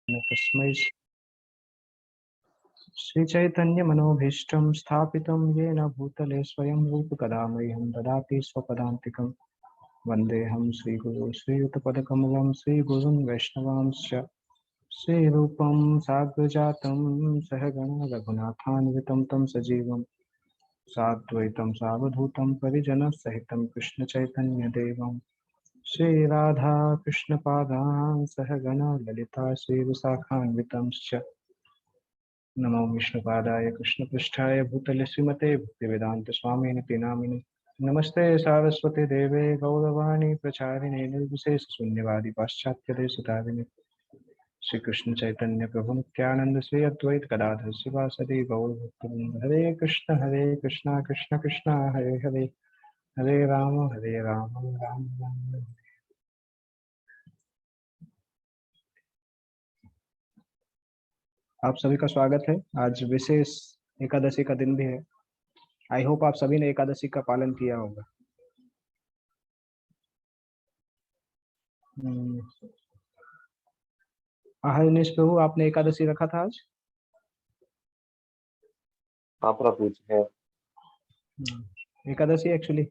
तस्मै श्रीचैतन्यमनोभीष्टं स्थापितं येन भूतले स्वयं रूपकदा मह्यं ददाति स्वपदान्तिकं। वन्देऽहं श्रीगुरुं श्रीयुतपदकमलं श्रीगुरुं वैष्णवांश्च श्रीरूपं साग्रजातं सहगण रघुनाथान्वितं तं सजीवं साद्वैतं सावधूतं परिजनसहितं कृष्णचैतन्यदेवं श्रीराधा कृष्णपादान् सहगण ललिता श्रीविशाखान्वितंश्च नमो विष्णुपादाय कृष्णपृष्ठाय भूतले श्रीमते भक्तिवेदांत स्वामिनिति नामिने। नमस्ते सारस्वती देवे गौरवाणी प्रचारिणे निर्विशेष शून्यवादी पाश्चात्य देशतारिणे। श्री कृष्ण चैतन्य प्रभु नित्यानंद श्री अद्वैत गदाधर शिवासदि गौर भक्तवृंद। हरे कृष्ण कृष्ण कृष्ण हरे हरे, हरे राम राम राम। आप सभी का स्वागत है। आज विशेष एकादशी का दिन भी है। आई होप आप सभी ने एकादशी का पालन किया होगा। हरीश प्रभु, आपने एकादशी रखा था आज? हाँ प्रभु जी है। एकादशी एक्चुअली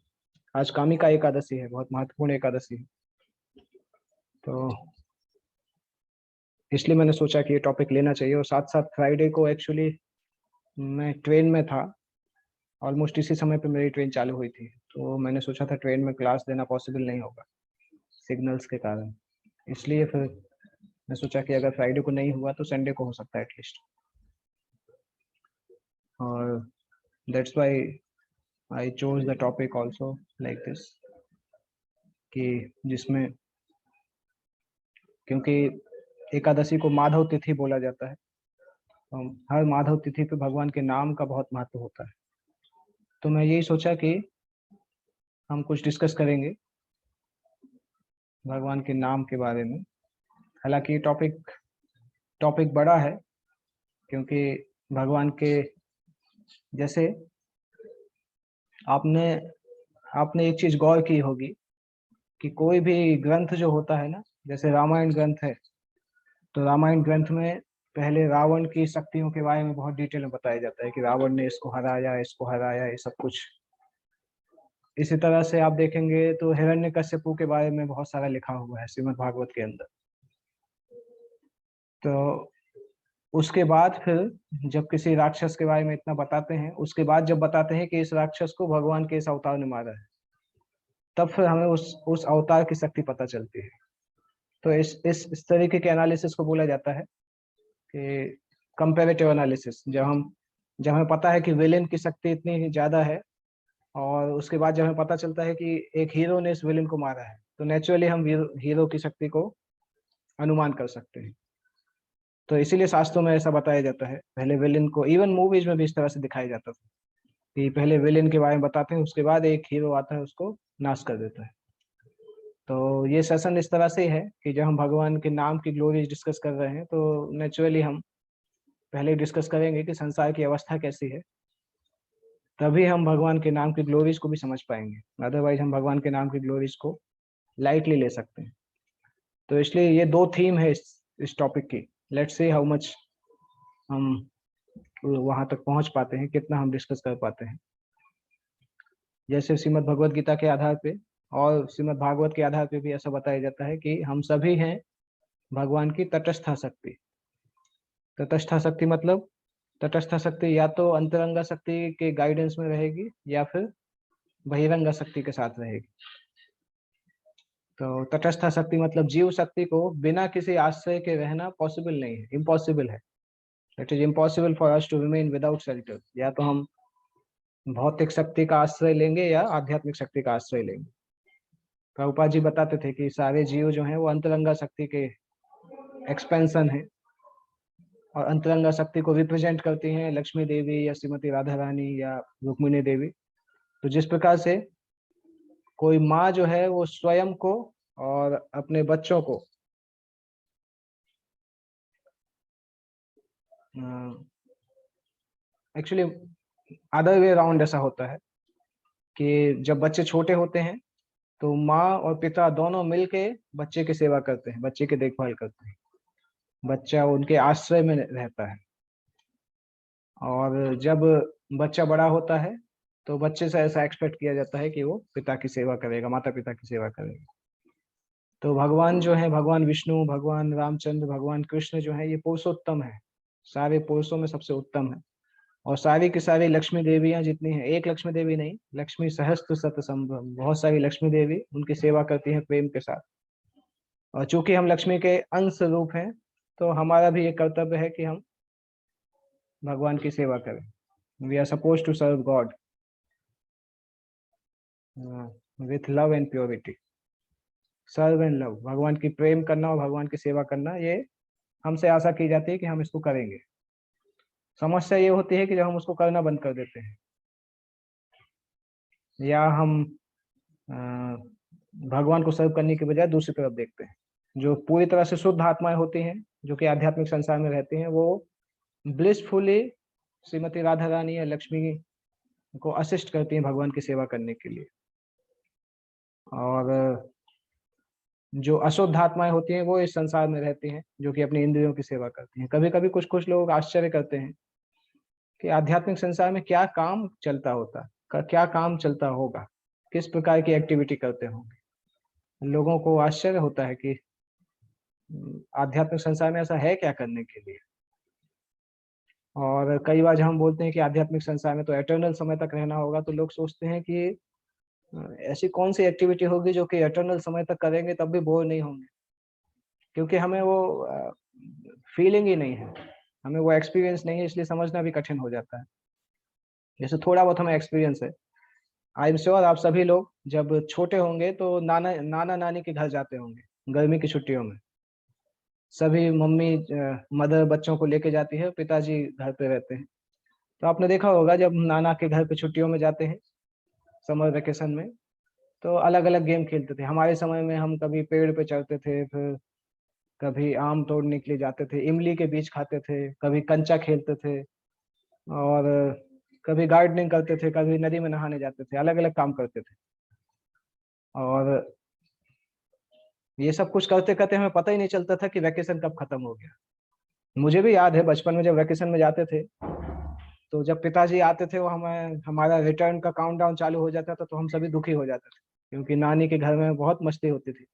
आज कामिका एकादशी है, बहुत महत्वपूर्ण एकादशी है। तो इसलिए मैंने सोचा कि ये टॉपिक लेना चाहिए। और साथ साथ फ्राइडे को एक्चुअली मैं ट्रेन में था, ऑलमोस्ट इसी समय पे मेरी ट्रेन चालू हुई थी। तो मैंने सोचा था ट्रेन में क्लास देना पॉसिबल नहीं होगा सिग्नल्स के कारण, इसलिए फिर मैं सोचा कि अगर फ्राइडे को नहीं हुआ तो संडे को हो सकता है एटलीस्ट। और that's why I chose the topic also like this, कि जिसमें क्योंकि एकादशी को माधव तिथि बोला जाता है। हर माधव तिथि पे भगवान के नाम का बहुत महत्व होता है। तो मैं यही सोचा कि हम कुछ डिस्कस करेंगे भगवान के नाम के बारे में। हालांकि टॉपिक बड़ा है, क्योंकि भगवान के जैसे आपने एक चीज गौर की होगी कि कोई भी ग्रंथ जो होता है ना, जैसे रामायण ग्रंथ है, तो रामायण ग्रंथ में पहले रावण की शक्तियों के बारे में बहुत डिटेल में बताया जाता है कि रावण ने इसको हराया, ये सब कुछ। इसी तरह से आप देखेंगे तो हिरण्यकश्यपु के बारे में बहुत सारा लिखा हुआ है श्रीमद् भागवत के अंदर। तो उसके बाद फिर जब किसी राक्षस के बारे में इतना बताते हैं, उसके बाद जब बताते हैं कि इस राक्षस को भगवान के इस अवतार ने मारा है, तब फिर हमें उस अवतार की शक्ति पता चलती है। तो इस तरीके के एनालिसिस को बोला जाता है कि कंपैरेटिव एनालिसिस। जब हमें पता है कि विलेन की शक्ति इतनी ज्यादा है, और उसके बाद जब हमें पता चलता है कि एक हीरो ने इस विलेन को मारा है, तो नेचुरली हम हीरो की शक्ति को अनुमान कर सकते हैं। तो इसीलिए शास्त्रों में ऐसा बताया जाता है, पहले विलेन को, इवन मूवीज में भी इस तरह से दिखाया जाता था कि पहले विलेन के बारे में बताते हैं, उसके बाद एक हीरो आता है उसको नाश कर देता है। तो ये सेशन इस तरह से है कि जब हम भगवान के नाम की ग्लोरीज डिस्कस कर रहे हैं, तो नेचुरली हम पहले डिस्कस करेंगे कि संसार की अवस्था कैसी है, तभी हम भगवान के नाम की ग्लोरीज को भी समझ पाएंगे। अदरवाइज हम भगवान के नाम की ग्लोरीज को लाइटली ले सकते हैं। तो इसलिए ये दो थीम है इस टॉपिक की। लेट्स सी हाउ मच हम वहां तक पहुंच पाते हैं, कितना हम डिस्कस कर पाते हैं। जैसे श्रीमद् भगवत गीता के आधार पे और श्रीमद् भागवत के आधार पे भी ऐसा बताया जाता है कि हम सभी हैं भगवान की तटस्थ शक्ति। तटस्थ शक्ति मतलब, तटस्थ शक्ति या तो अंतरंगा शक्ति के गाइडेंस में रहेगी या फिर बहिरंगा शक्ति के साथ रहेगी। तो तटस्थ शक्ति मतलब जीव शक्ति को बिना किसी आश्रय के रहना पॉसिबल नहीं है, इम्पॉसिबल है। It is impossible for us to remain without shelter. या तो हम भौतिक शक्ति का आश्रय लेंगे या आध्यात्मिक शक्ति का आश्रय लेंगे। प्रभुपाद जी बताते थे कि सारे जीव जो हैं वो अंतरंगा शक्ति के एक्सपेंशन है, और अंतरंगा शक्ति को रिप्रेजेंट करती हैं लक्ष्मी देवी या श्रीमती राधा रानी या रुक्मिणी देवी। तो जिस प्रकार से कोई माँ जो है वो स्वयं को और अपने बच्चों को एक्चुअली अदर वे राउंड ऐसा होता है कि जब बच्चे छोटे होते हैं तो माँ और पिता दोनों मिलके बच्चे की सेवा करते हैं, बच्चे की देखभाल करते हैं। बच्चा उनके आश्रय में रहता है। और जब बच्चा बड़ा होता है तो बच्चे से ऐसा एक्सपेक्ट किया जाता है कि वो पिता की सेवा करेगा, माता पिता की सेवा करेगा। तो भगवान जो है, भगवान विष्णु, भगवान रामचंद्र, भगवान कृष्ण जो है, ये पुरुषोत्तम है, सारे पुरुषों में सबसे उत्तम है। और सारी की सारी लक्ष्मी देवियां जितनी हैं, एक लक्ष्मी देवी नहीं, लक्ष्मी सहस्त्र शत संभव, बहुत सारी लक्ष्मी देवी उनकी सेवा करती हैं प्रेम के साथ। और चूंकि हम लक्ष्मी के अंश रूप हैं, तो हमारा भी ये कर्तव्य है कि हम भगवान की सेवा करें। We are suppose to serve God with love and purity. Serve and love, भगवान की प्रेम करना और भगवान की सेवा करना, ये हमसे आशा की जाती है कि हम इसको करेंगे। समस्या ये होती है कि जब हम उसको करना बंद कर देते हैं, या हम अ, भगवान को सर्व करने के बजाय दूसरी तरफ देखते हैं। जो पूरी तरह से शुद्ध आत्माएं होती हैं, जो कि आध्यात्मिक संसार में रहती हैं, वो ब्लिसफुली श्रीमती राधा रानी या लक्ष्मी को असिस्ट करती हैं भगवान की सेवा करने के लिए। और जो अशुद्ध आत्माएं होती हैं वो इस संसार में रहती हैं, जो कि अपनी इंद्रियों की सेवा करती हैं। कभी कभी कुछ कुछ लोग आश्चर्य करते हैं कि आध्यात्मिक संसार में क्या काम चलता होता, क्या काम चलता होगा, किस प्रकार की एक्टिविटी करते होंगे। लोगों को आश्चर्य होता है कि आध्यात्मिक संसार में ऐसा है क्या करने के लिए। और कई बार जब हम बोलते हैं कि आध्यात्मिक संसार में तो एटर्नल समय तक रहना होगा, तो लोग सोचते हैं कि ऐसी कौन सी एक्टिविटी होगी जो कि एटर्नल समय तक करेंगे तब भी बोर नहीं होंगे। क्योंकि हमें वो फीलिंग ही नहीं है, हमें वो एक्सपीरियंस नहीं है, इसलिए समझना भी कठिन हो जाता है। जैसे थोड़ा बहुत हमें एक्सपीरियंस है। आई एम श्योर आप सभी लोग जब छोटे होंगे तो नाना नाना नानी के घर जाते होंगे गर्मी की छुट्टियों में। सभी मम्मी मदर बच्चों को लेके जाती है, पिताजी घर पे रहते हैं। तो आपने देखा होगा जब नाना के घर पे छुट्टियों में जाते हैं समर वेकेशन में, तो अलग अलग गेम खेलते थे। हमारे समय में हम कभी पेड़ पे चढ़ते थे, फिर कभी आम तोड़ने के लिए जाते थे, इमली के बीज खाते थे, कभी कंचा खेलते थे, और कभी गार्डनिंग करते थे, कभी नदी में नहाने जाते थे, अलग अलग काम करते थे। और ये सब कुछ करते करते हमें पता ही नहीं चलता था कि वैकेशन कब खत्म हो गया। मुझे भी याद है बचपन में जब वैकेशन में जाते थे, तो जब पिताजी आते थे, वो हमें हमारा रिटर्न का काउंटडाउन चालू हो जाता था, तो हम सभी दुखी हो जाते थे, क्योंकि नानी के घर में बहुत मस्ती होती थी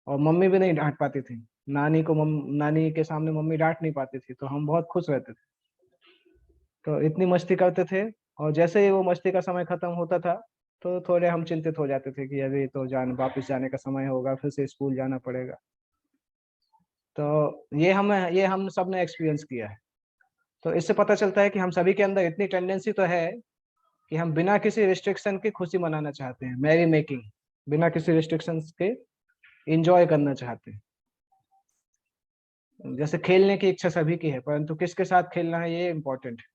और मम्मी भी नहीं डांट पाती थी। नानी के सामने मम्मी डांट नहीं पाती थी, तो हम बहुत खुश रहते थे। तो इतनी मस्ती करते थे, और जैसे ही वो मस्ती का समय खत्म होता था, तो थोड़े हम चिंतित हो जाते थे कि अभी तो वापस जाने का समय होगा, फिर से स्कूल जाना पड़ेगा। तो ये हम सब ने एक्सपीरियंस किया है। तो इससे पता चलता है कि हम सभी के अंदर इतनी टेंडेंसी तो है कि हम बिना किसी रिस्ट्रिक्शन के खुशी मनाना चाहते हैं, मैरी मेकिंग, बिना किसी रिस्ट्रिक्शंस के इंजॉय करना चाहते हैं। जैसे खेलने की इच्छा सभी की है, परंतु किसके साथ खेलना है ये इम्पोर्टेंट है।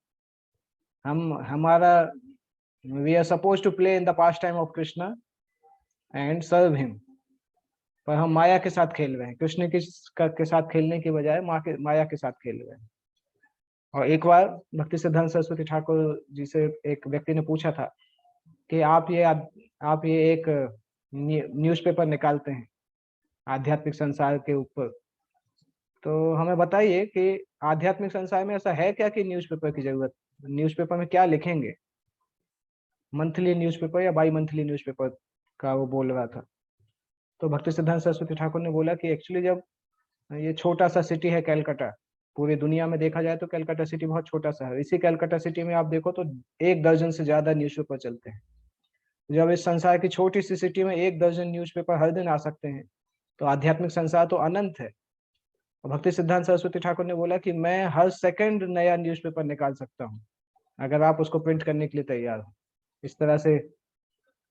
हमारा we are suppose to play in the pastime of Krishna and serve him, पर हम माया के साथ खेल रहे हैं, कृष्ण के साथ खेलने की बजाय माया के साथ खेल रहे हैं। और एक बार भक्ति सिद्धांत सरस्वती ठाकुर जी से एक व्यक्ति ने पूछा था कि आप ये एक न्यूज़पेपर निकालते हैं आध्यात्मिक संसार के ऊपर, तो हमें बताइए कि आध्यात्मिक संसार में ऐसा है क्या कि न्यूज़पेपर की जरूरत, न्यूज़पेपर में क्या लिखेंगे, मंथली न्यूज़पेपर या बाई मंथली न्यूज़पेपर का वो बोल रहा था। तो भक्ति सिद्धांत सरस्वती ठाकुर ने बोला कि एक्चुअली जब ये छोटा सा सिटी है कलकत्ता, पूरी दुनिया में देखा जाए तो कलकत्ता सिटी बहुत छोटा सा है, इसी कलकत्ता सिटी में आप देखो तो 1 दर्जन से ज्यादा न्यूज़पेपर चलते हैं। जब इस संसार की छोटी सी सिटी में 1 दर्जन न्यूज़पेपर हर दिन आ सकते हैं, तो आध्यात्मिक संसार तो अनंत है। और भक्ति सिद्धांत सरस्वती ठाकुर ने बोला कि मैं हर सेकंड नया न्यूज़पेपर निकाल सकता हूँ, अगर आप उसको प्रिंट करने के लिए तैयार हो। इस तरह से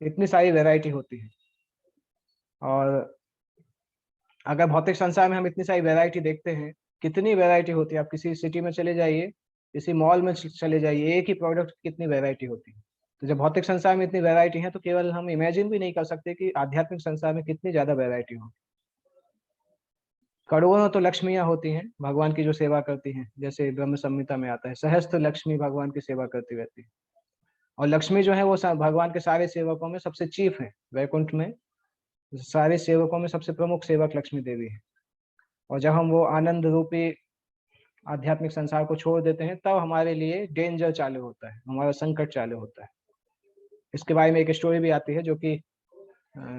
इतनी सारी वैरायटी होती है। और अगर भौतिक संसार में हम इतनी सारी वैरायटी देखते हैं, कितनी वैरायटी होती है, आप किसी सिटी में चले जाइए, किसी मॉल में चले जाइए, एक ही प्रोडक्ट की कितनी वैरायटी होती है। तो जब भौतिक संसार में इतनी वैरायटी है, तो केवल हम इमेजिन भी नहीं कर सकते कि आध्यात्मिक संसार में कितनी ज्यादा वैरायटी हो। करोड़ों तो लक्ष्मियां होती हैं भगवान की जो सेवा करती हैं, जैसे ब्रह्म संहिता में आता है, सहस्त्र लक्ष्मी भगवान की सेवा करती रहती है। और लक्ष्मी जो है वो भगवान के सारे सेवकों में सबसे चीफ है, वैकुंठ में सारे सेवकों में सबसे प्रमुख सेवक लक्ष्मी देवी है। और जब हम वो आनंद रूपी आध्यात्मिक संसार को छोड़ देते हैं तब हमारे लिए डेंजर चालू होता है, हमारा संकट चालू होता है। इसके बारे में एक स्टोरी भी आती है जो कि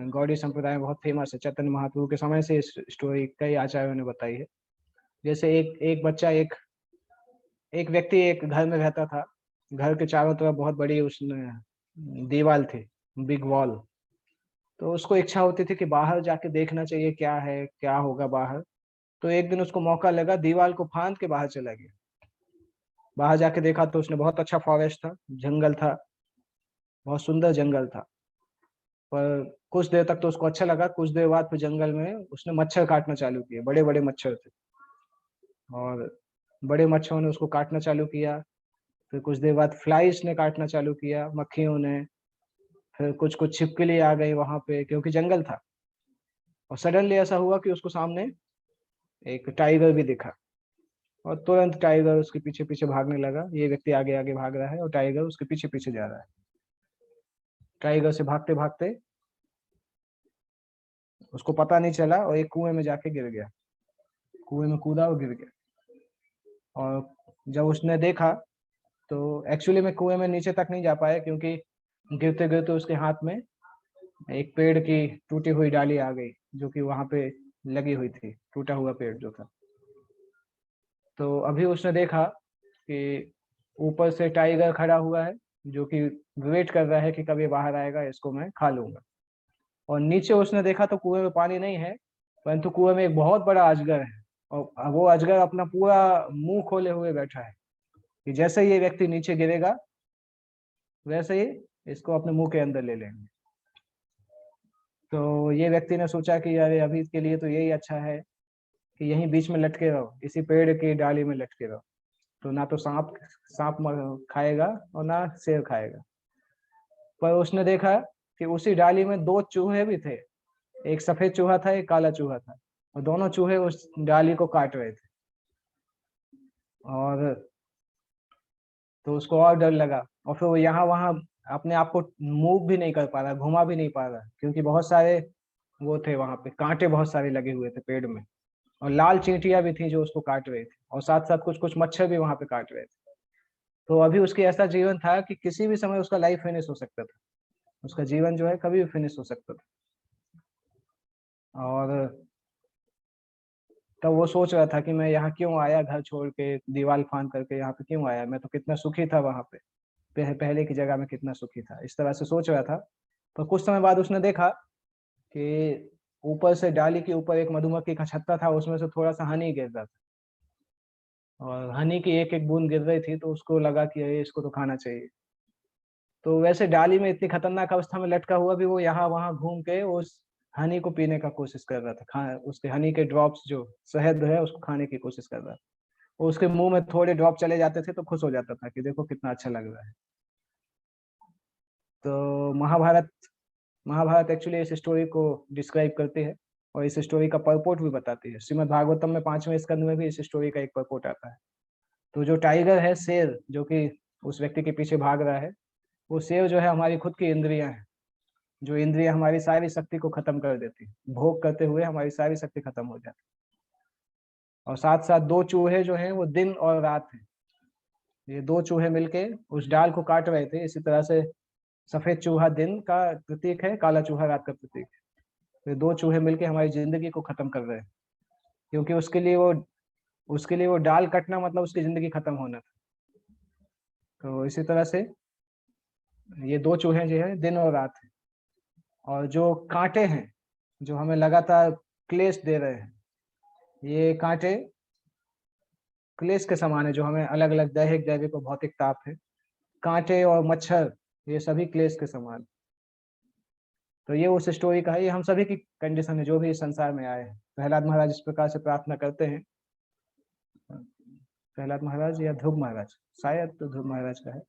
गौड़ी संप्रदाय में बहुत फेमस है। चैतन्य महाप्रभु के समय से इस स्टोरी कई आचार्यों ने बताई है। जैसे एक एक बच्चा एक व्यक्ति एक घर में रहता था। घर के चारों तरफ बहुत बड़ी उसने दीवार थी, बिग वॉल। तो उसको इच्छा होती थी कि बाहर जाके देखना चाहिए क्या है, क्या होगा बाहर। तो एक दिन उसको मौका लगा, दीवार को फांद के बाहर चला गया। बाहर जाके देखा तो उसने बहुत अच्छा फॉरेस्ट था, जंगल था, बहुत सुंदर जंगल था। पर कुछ देर तक तो उसको अच्छा लगा। कुछ देर बाद फिर जंगल में उसने मच्छर काटना चालू किए, बड़े बड़े मच्छर थे और बड़े मच्छरों ने उसको काटना चालू किया। फिर कुछ देर बाद फ्लाइज ने काटना चालू किया, मक्खियों ने। फिर कुछ कुछ छिपकली आ गई वहां पे क्योंकि जंगल था। और सडनली ऐसा हुआ कि उसको सामने एक टाइगर भी दिखा और तुरंत टाइगर उसके पीछे पीछे भागने लगा। ये व्यक्ति आगे आगे भाग रहा है और टाइगर उसके पीछे पीछे जा रहा है। टाइगर से भागते भागते उसको पता नहीं चला और एक कुएं में जाके गिर गया। कुएं में कूदा और गिर गया। और जब उसने देखा तो एक्चुअली में कुएं में नीचे तक नहीं जा पाया क्योंकि गिरते गिरते उसके हाथ में एक पेड़ की टूटी हुई डाली आ गई जो कि वहां पे लगी हुई थी, टूटा हुआ पेड़ जो था। तो अभी उसने देखा कि ऊपर से टाइगर खड़ा हुआ है जो कि वेट कर रहा है कि कभी बाहर आएगा, इसको मैं खा लूंगा। और नीचे उसने देखा तो कुएं में पानी नहीं है, परंतु कुएं में एक बहुत बड़ा अजगर है। और वो अजगर अपना पूरा मुंह खोले हुए बैठा है कि जैसे ही ये व्यक्ति नीचे गिरेगा वैसे ही इसको अपने मुंह के अंदर ले लेंगे। तो ये व्यक्ति ने सोचा कि अरे अभी के लिए तो यही अच्छा है कि यहीं बीच में लटके रहो, इसी पेड़ की डाली में लटके रहो। तो ना तो सांप सांप खाएगा और ना शेर खाएगा। पर उसने देखा कि उसी डाली में दो चूहे भी थे। एक सफेद चूहा था, एक काला चूहा था। और दोनों चूहे उस डाली को काट रहे थे। और तो उसको और डर लगा और फिर वो यहाँ वहाँ अपने आप को मूव भी नहीं कर पा रहा, घुमा भी नहीं पा रहा क्योंकि बहुत सारे वो थे वहां पे, कांटे बहुत सारे लगे हुए थे पेड़ में। और लाल चींटियां भी थी जो उसको काट रहे थे और साथ साथ कुछ कुछ मच्छर भी वहां पे काट रहे थे। तो अभी उसके ऐसा जीवन था कि किसी भी समय उसका लाइफ फिनिश हो सकता था। उसका जीवन जो है कभी भी फिनिश हो सकता था। और तब वो सोच रहा था कि मैं यहाँ क्यों आया, घर छोड़ के दीवार फांद करके यहाँ पे क्यों आया, मैं तो कितना सुखी था वहां पे, पहले की जगह में कितना सुखी था, इस तरह से सोच रहा था। पर कुछ समय बाद उसने देखा कि ऊपर से डाली के ऊपर एक मधुमक्खी का छत्ता था, उसमें से थोड़ा सा हनी गिर रहा था। और हनी की एक एक बूंद गिर रही थी तो उसको लगा कि अरे इसको तो खाना चाहिए। तो वैसे डाली में इतनी खतरनाक अवस्था में लटका हुआ भी वो यहाँ वहां घूम के उस हनी को पीने का कोशिश कर रहा था, खा उसके हनी के ड्रॉप्स जो शहद है उसको खाने की कोशिश कर रहा था। वो उसके मुंह में थोड़े ड्रॉप चले जाते थे तो खुश हो जाता था कि देखो कितना अच्छा लग रहा है। तो महाभारत महाभारत एक्चुअली इस स्टोरी को डिस्क्राइब करती है और इस स्टोरी का परपोर्ट भी बताती है। श्रीमद् भागवतम में 5वें स्कंद में भी इस स्टोरी का एक परपोर्ट आता है। तो जो टाइगर है, शेर जो कि उस व्यक्ति के पीछे भाग रहा है, वो शेर जो है हमारी खुद की इंद्रियां हैं। जो इंद्रियां हमारी सारी शक्ति को खत्म कर देती, भोग करते हुए हमारी सारी शक्ति खत्म हो जाती। और साथ साथ दो चूहे जो हैं वो दिन और रात हैं। ये दो चूहे मिलके उस डाल को काट रहे थे। इसी तरह से सफेद चूहा दिन का प्रतीक है, काला चूहा रात का प्रतीक है। ये दो चूहे मिलके हमारी जिंदगी को खत्म कर रहे हैं क्योंकि उसके लिए वो डाल कटना मतलब उसकी जिंदगी खत्म होना था। तो इसी तरह से ये दो चूहे जो है दिन और रात है। और जो कांटे हैं जो हमें लगातार क्लेश दे रहे हैं, ये कांटे क्लेश के समान है जो हमें अलग अलग दैहिक दैविक और भौतिक ताप है। कांटे और मच्छर ये सभी क्लेश के समान। तो ये उस स्टोरी का है, ये हम सभी की कंडीशन है जो भी इस संसार में आए हैं। प्रहलाद महाराज इस प्रकार से प्रार्थना करते हैं। प्रहलाद महाराज या ध्रुव महाराज, शायद तो ध्रुव महाराज का है।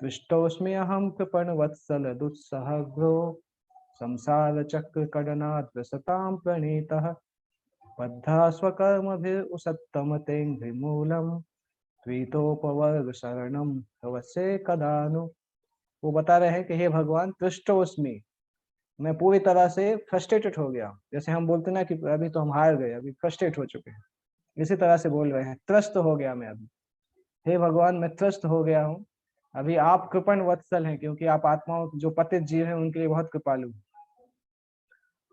तुष्टोस्मि अहम कृपण वत्सल दुस्सहग्रो संसार चक्र कडनाद व्यसताम प्रणीतः बद्धा स्वकर्मभिरुसत्तम तेङ्घ्रिमूलम त्वीतोपवर्ग शरणम तवसे कदानु। वो बता रहे हैं कि हे भगवान, तुष्टोस्मि मैं पूरी तरह से फ्रस्ट्रेटेड हो गया हूँ। जैसे हम बोलते ना कि अभी तो हम हार गए, अभी फ्रस्ट्रेट हो चुके हैं, इसी तरह से बोल रहे हैं। त्रस्त हो गया मैं अभी। हे भगवान, मैं त्रस्त हो गया हूँ। अभी आप कृपण वत्सल हैं, क्योंकि आप आत्माओं जो पतित जीव हैं उनके लिए बहुत कृपालु हैं।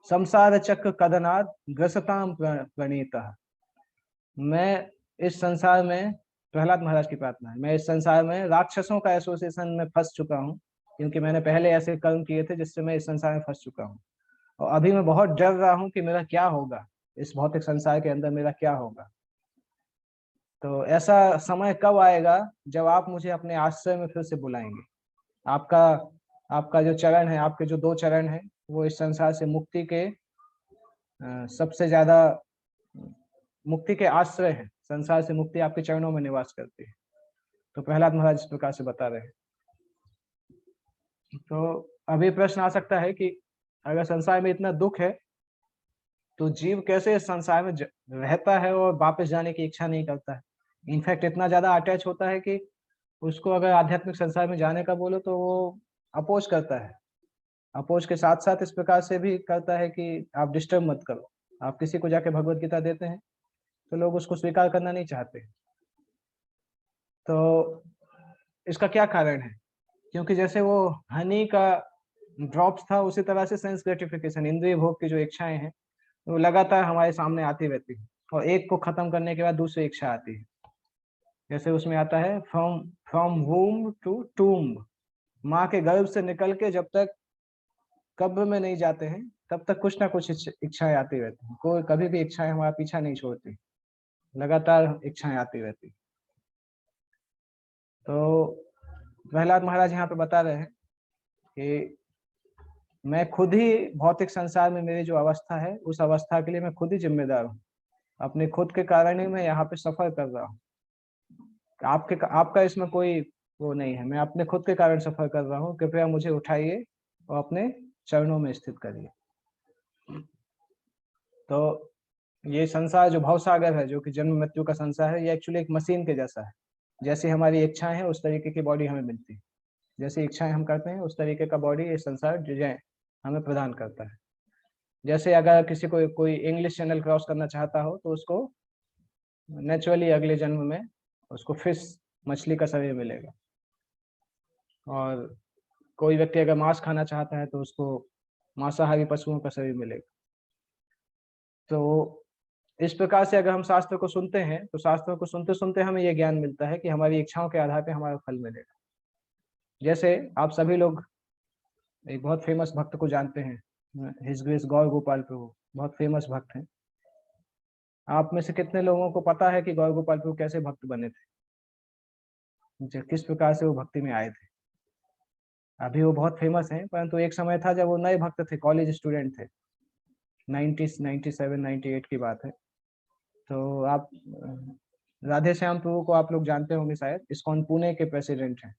संसार चक्र कदनाद ग्रसताम प्रणीतः। मैं इस संसार में, प्रहलाद महाराज की प्रार्थना है, मैं इस संसार में राक्षसों का एसोसिएशन में फंस चुका हूँ, क्योंकि मैंने पहले ऐसे कर्म किए थे जिससे मैं इस संसार में फंस चुका हूँ। और अभी मैं बहुत डर रहा हूँ कि मेरा क्या होगा, इस भौतिक संसार के अंदर मेरा क्या होगा। तो ऐसा समय कब आएगा जब आप मुझे अपने आश्रय में फिर से बुलाएंगे। आपका आपका जो चरण है, आपके जो 2 चरण हैं, वो इस संसार से मुक्ति के सबसे ज्यादा मुक्ति के आश्रय हैं। संसार से मुक्ति आपके चरणों में निवास करती है। तो प्रहलाद महाराज इस प्रकार से बता रहे हैं। तो अभी प्रश्न आ सकता है कि अगर संसार में इतना दुख है तो जीव कैसे इस संसार में रहता है और वापस जाने की इच्छा नहीं करता है। इनफैक्ट इतना ज्यादा अटैच होता है कि उसको अगर आध्यात्मिक संसार में जाने का बोलो तो वो अपोज करता है। अपोज के साथ साथ इस प्रकार से भी करता है कि आप डिस्टर्ब मत करो। आप किसी को जाके भगवत गीता देते हैं तो लोग उसको स्वीकार करना नहीं चाहते। तो इसका क्या कारण है? क्योंकि जैसे वो हनी का ड्रॉप्स था, उसी तरह से सेंस ग्रेटिफिकेशन, इंद्रिय भोग की जो इच्छाएं हैं वो लगातार हमारे सामने आती रहती है, और एक को खत्म करने के बाद दूसरी इच्छा आती है। जैसे उसमें आता है फ्रॉम फ्रॉम वूम टू टूम्ब। माँ के गर्भ से निकल के जब तक कब्र में नहीं जाते हैं तब तक कुछ ना कुछ इच्छाएं आती रहती हैं। कोई कभी भी इच्छाएं हमारा पीछा नहीं छोड़ती, लगातार इच्छाएं आती रहती। तो प्रहलाद महाराज यहाँ पे बता रहे हैं कि मैं खुद ही भौतिक संसार में मेरी जो अवस्था है उस अवस्था के लिए मैं खुद ही जिम्मेदार हूँ। अपने खुद के कारण ही मैं यहाँ पे सफर कर रहा हूँ। आपका इसमें कोई वो नहीं है। मैं अपने खुद के कारण सफर कर रहा हूँ। कृपया मुझे उठाइए और अपने चरणों में स्थित करिए। तो ये संसार जो भवसागर है, जो कि जन्म मृत्यु का संसार है, ये एक्चुअली एक मशीन के जैसा है। जैसी हमारी इच्छाएं हैं उस तरीके की बॉडी हमें मिलती है। जैसी इच्छाएं हम करते हैं उस तरीके का बॉडी ये संसार डिजाइन हमें प्रदान करता है। जैसे अगर किसी को कोई इंग्लिश चैनल क्रॉस करना चाहता हो तो उसको नेचुरली अगले जन्म में उसको फिश, मछली का शरीर मिलेगा। और कोई व्यक्ति अगर मांस खाना चाहता है तो उसको मांसाहारी पशुओं का शरीर मिलेगा। तो इस प्रकार से अगर हम शास्त्र को सुनते हैं तो शास्त्रों को सुनते सुनते हमें यह ज्ञान मिलता है कि हमारी इच्छाओं के आधार पर हमारा फल मिलेगा। जैसे आप सभी लोग एक बहुत फेमस भक्त को जानते हैं, हिज ग्रेस गौर गोपाल प्रभु, बहुत फेमस भक्त हैं। आप में से कितने लोगों को पता है कि गौर गोपाल प्रभु कैसे भक्त बने थे, किस प्रकार से वो भक्ति में आए थे? अभी वो बहुत फेमस हैं, परंतु एक समय था जब वो नए भक्त थे, कॉलेज स्टूडेंट थे। 97 98 की बात है। तो आप राधे श्याम प्रभु को आप लोग जानते होंगे शायद, इस्कॉन पुणे के प्रेसिडेंट हैं।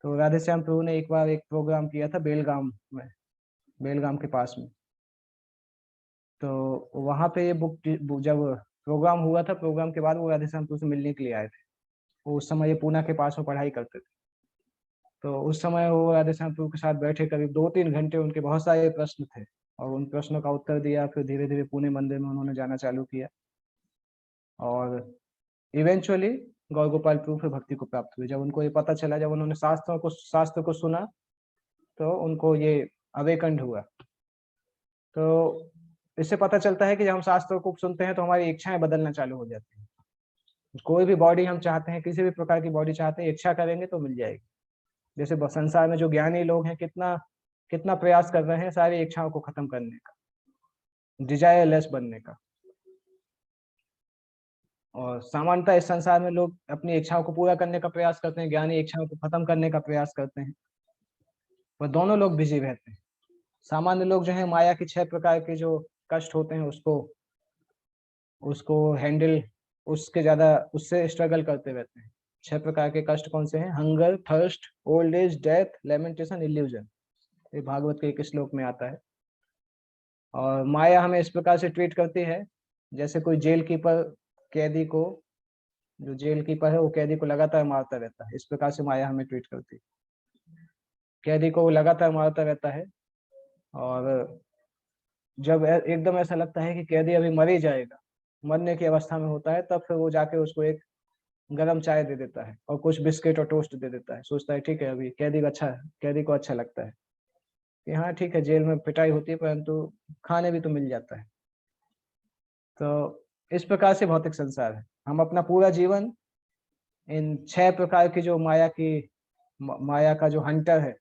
तो राधे श्याम प्रभु ने एक बार एक प्रोग्राम किया था बेलगाम में, बेलगाम के पास में। तो वहां पे ये जब प्रोग्राम हुआ था, प्रोग्राम के बाद वो राधे श्याम प्रभु से मिलने के लिए आए थे। वो उस समय ये पूना के पास में पढ़ाई करते थे। तो उस समय वो राधे श्याम प्रभु के साथ बैठे, करीब 2-3 घंटे उनके बहुत सारे प्रश्न थे और उन प्रश्नों का उत्तर दिया। फिर धीरे धीरे पुणे मंदिर में उन्होंने जाना चालू किया और इवेंचुअली गौर गोपाल प्रभु फिर भक्ति को प्राप्त हुई। जब उनको ये पता चला, जब उन्होंने शास्त्र को सुना, तो उनको ये अवेकंड हुआ। तो इससे पता चलता है कि जब हम शास्त्रों को सुनते हैं तो हमारी इच्छाएं बदलना चालू हो जाती हैं। कोई भी बॉडी हम चाहते हैं, किसी भी प्रकार की बॉडी चाहते हैं, इच्छा करेंगे तो मिल जाएगी। जैसे संसार में जो ज्ञानी लोग हैं, कितना कितना प्रयास कर रहे हैं सारी इच्छाओं को खत्म करने का, डिजायरलेस बनने का। और सामान्यतः इस संसार में लोग अपनी इच्छाओं को पूरा करने का प्रयास करते हैं, ज्ञानी इच्छाओं को खत्म करने का प्रयास करते हैं। वह दोनों लोग बिजी रहते हैं। सामान्य लोग जो है माया की 6 प्रकार के जो कष्ट होते हैं उसको उसको हैंडल, उसके ज्यादा उससे स्ट्रगल करते रहते हैं। 6 प्रकार के कष्ट कौन से हैं? Hunger, thirst, old age, death, lamentation, illusion. ये भागवत के एक श्लोक में आता है। और माया हमें इस प्रकार से ट्रीट करती है जैसे कोई जेल कीपर कैदी को, जो जेल कीपर है वो कैदी को लगातार मारता रहता है। इस प्रकार से माया हमें ट्रीट करती है। कैदी को वो लगातार मारता रहता है और जब एकदम ऐसा लगता है कि कैदी अभी मर ही जाएगा, मरने की अवस्था में होता है, तब फिर वो जाके उसको एक गरम चाय दे देता है और कुछ बिस्किट और टोस्ट दे देता है। सोचता है ठीक है, अभी कैदी को अच्छा लगता है कि हाँ ठीक है, जेल में पिटाई होती है परंतु खाने भी तो मिल जाता है। तो इस प्रकार से भौतिक संसार है। हम अपना पूरा जीवन इन 6 प्रकार की जो माया का जो हंटर है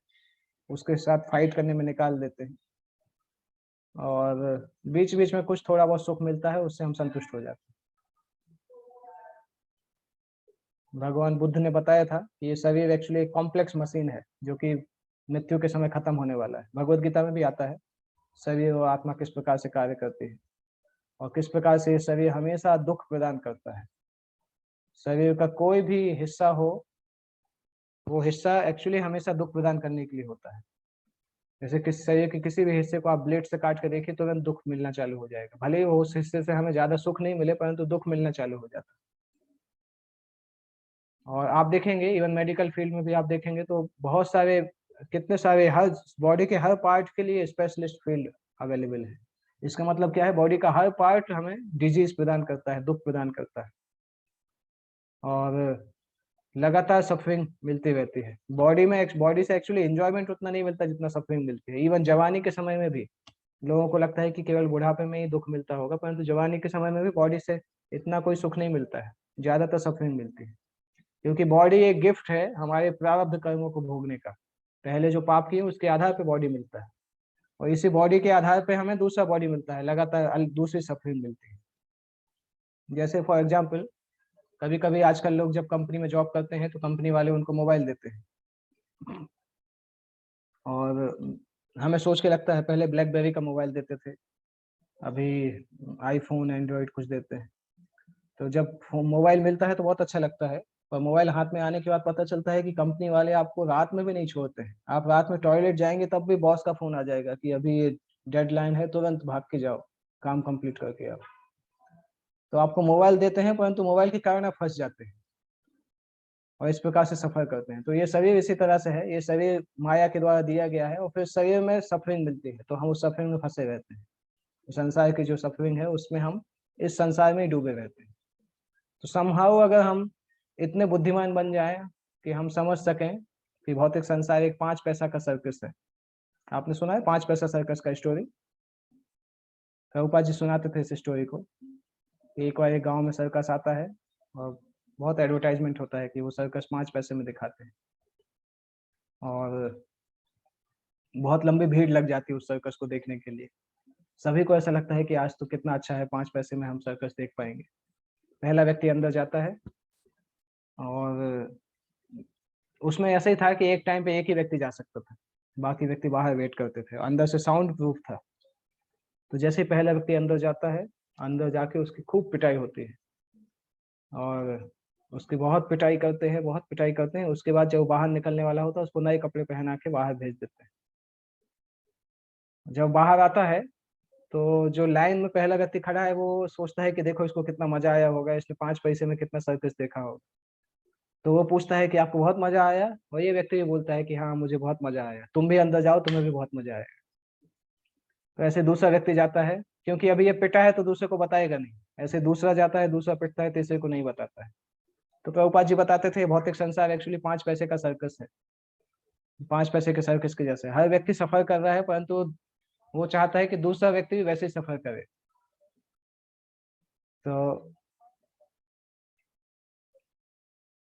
उसके साथ फाइट करने में निकाल देते हैं, और बीच बीच में कुछ थोड़ा बहुत सुख मिलता है, उससे हम संतुष्ट हो जाते हैं। भगवान बुद्ध ने बताया था कि ये शरीर एक्चुअली एक कॉम्प्लेक्स मशीन है जो कि मृत्यु के समय खत्म होने वाला है। भगवत गीता में भी आता है शरीर और आत्मा किस प्रकार से कार्य करती है और किस प्रकार से ये शरीर हमेशा दुख प्रदान करता है। शरीर का कोई भी हिस्सा हो, वो हिस्सा एक्चुअली हमेशा दुख प्रदान करने के लिए होता है। जैसे किस शरीर के किसी भी हिस्से को आप ब्लेड से काट के देखिए, तुरंत दुख मिलना चालू हो जाएगा, भले ही उस हिस्से से हमें ज्यादा सुख नहीं मिले परंतु दुख मिलना चालू हो जाता है। और आप देखेंगे इवन मेडिकल फील्ड में भी आप देखेंगे तो बहुत सारे, कितने सारे, हर बॉडी के हर पार्ट के लिए स्पेशलिस्ट फील्ड अवेलेबल है। इसका मतलब क्या है, बॉडी का हर पार्ट हमें डिजीज प्रदान करता है, दुख प्रदान करता है और लगातार सफरिंग मिलती रहती है। बॉडी से एक्चुअली एंजॉयमेंट उतना नहीं मिलता जितना सफरिंग मिलती है। इवन जवानी के समय में भी लोगों को लगता है कि केवल बुढ़ापे में ही दुख मिलता होगा, परंतु जवानी के समय में भी बॉडी से इतना कोई सुख नहीं मिलता है, ज्यादातर सफरिंग मिलती है। क्योंकि बॉडी एक गिफ्ट है हमारे प्रारब्ध कर्मों को भोगने का। पहले जो पाप किए उसके आधार पे बॉडी मिलता है, और इसी बॉडी के आधार पे हमें दूसरा बॉडी मिलता है, लगातार दूसरी सफरिंग मिलती है। जैसे फॉर एग्जाम्पल, कभी कभी आजकल लोग जब कंपनी में जॉब करते हैं तो कंपनी वाले उनको मोबाइल देते हैं, और हमें सोच के लगता है पहले ब्लैकबेरी का मोबाइल देते थे, अभी आईफोन एंड्रॉइड कुछ देते हैं। तो जब मोबाइल मिलता है तो बहुत अच्छा लगता है, पर मोबाइल हाथ में आने के बाद पता चलता है कि कंपनी वाले आपको रात में भी नहीं छोड़ते हैं। आप रात में टॉयलेट जाएंगे तब भी बॉस का फोन आ जाएगा कि अभी ये डेडलाइन है, तुरंत भाग के जाओ, काम कंप्लीट करके आओ। तो आपको मोबाइल देते हैं परंतु मोबाइल के कारण आप फंस जाते हैं और इस प्रकार से सफर करते हैं। तो ये शरीर इसी तरह से है, ये शरीर माया के द्वारा दिया गया है और फिर शरीर में सफरिंग मिलती है तो हम उस सफरिंग में फंसे रहते हैं। संसार की जो सफरिंग है उसमें हम इस संसार में ही डूबे रहते हैं। तो समहाउ अगर हम इतने बुद्धिमान बन जाएं कि हम समझ सकें कि भौतिक संसार एक 5 पैसा का सर्कस है। आपने सुना है 5 पैसा सर्कस का स्टोरी? प्रभुपाद जी सुनाते थे इस स्टोरी को। एक बार एक गांव में सर्कस आता है और बहुत एडवर्टाइजमेंट होता है कि वो सर्कस 5 पैसे में दिखाते हैं, और बहुत लंबी भीड़ लग जाती है उस सर्कस को देखने के लिए। सभी को ऐसा लगता है कि आज तो कितना अच्छा है, 5 पैसे में हम सर्कस देख पाएंगे। पहला व्यक्ति अंदर जाता है और उसमें ऐसा ही था कि एक टाइम पे एक ही व्यक्ति जा सकता था, बाकी व्यक्ति बाहर वेट करते थे, अंदर से साउंड प्रूफ था। तो जैसे ही पहला व्यक्ति अंदर जाता है, अंदर जाके उसकी खूब पिटाई होती है और उसकी बहुत पिटाई करते हैं, बहुत पिटाई करते हैं। उसके बाद जब वो बाहर निकलने वाला होता है उसको नए कपड़े पहना के बाहर भेज देते हैं। जब बाहर आता है तो जो लाइन में पहला व्यक्ति खड़ा है वो सोचता है कि देखो इसको कितना मजा आया होगा, इसने 5 पैसे में कितना सर्कस देखा होगा। तो वो पूछता है कि आपको बहुत मजा आया, और ये व्यक्ति भी बोलता है कि हाँ मुझे बहुत मजा आया, तुम भी अंदर जाओ, तुम्हें भी बहुत मजा आया। तो ऐसे दूसरा व्यक्ति जाता है, क्योंकि अभी ये पिटा है तो दूसरे को बताएगा नहीं। ऐसे दूसरा जाता है, दूसरा पिटता है, तीसरे को नहीं बताता है। तो प्रभुपाद जी बताते थे भौतिक संसार एक्चुअली 5 पैसे का सर्कस है, 5 पैसे के सर्कस के जैसे। हर व्यक्ति सफर कर रहा है परंतु वो चाहता है कि दूसरा व्यक्ति भी वैसे ही सफर करे। तो